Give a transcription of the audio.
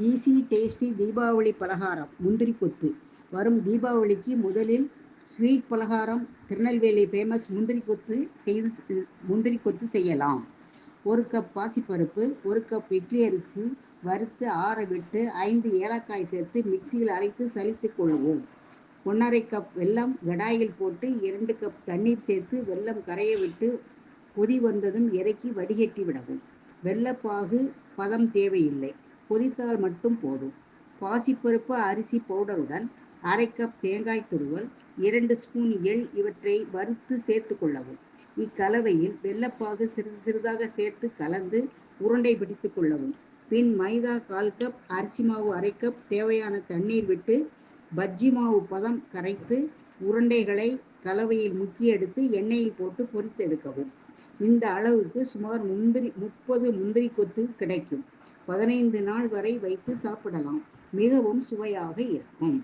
Easy tasty Deepavali பலகாரம் முந்திரி கொத்து. வரும் தீபாவளிக்கு முதலில் ஸ்வீட் பலகாரம் திருநெல்வேலி ஃபேமஸ் முந்திரி கொத்து செய்யலாம். 1 கப் பாசிப்பருப்பு, 1 கப் இட்லி அரிசி வறுத்து ஆற விட்டு 5 ஏலக்காய் சேர்த்து மிக்சியில் அரைத்து சலித்துக் கொள்வோம். 1½ கப் வெல்லம் கடாயில் போட்டு 2 கப் தண்ணீர் சேர்த்து வெல்லம் கரைய விட்டு கொதி வந்ததும் இறக்கி வடிகட்டி விடவும். வெல்லப்பாகு பதம் தேவையில்லை, கொதித்தால் மட்டும் போதும். பாசிப்பருப்பு அரிசி பவுடருடன் 1/2 கப் தேங்காய் துருவல், 2 ஸ்பூன் எள் இவற்றை வறுத்து சேர்த்து கொள்ளவும். இக்கலவையில் வெல்லப்பாகு சிறிது சிறிதாக சேர்த்து கலந்து உருண்டை பிடித்து கொள்ளவும். பின் மைதா 1/4 கப், அரிசி மாவு 1/2 கப் தேவையான தண்ணீர் விட்டு பஜ்ஜி மாவு பதம் கரைத்து உருண்டைகளை கலவையில் முக்கி எடுத்து எண்ணெயில் போட்டு பொரித்தெடுக்கவும். இந்த அளவுக்கு சுமார் 30 முந்திரி கொத்து கிடைக்கும். 15 நாள் வரை வைத்து சாப்பிடலாம். மிகவும் சுவையாக இருக்கும்.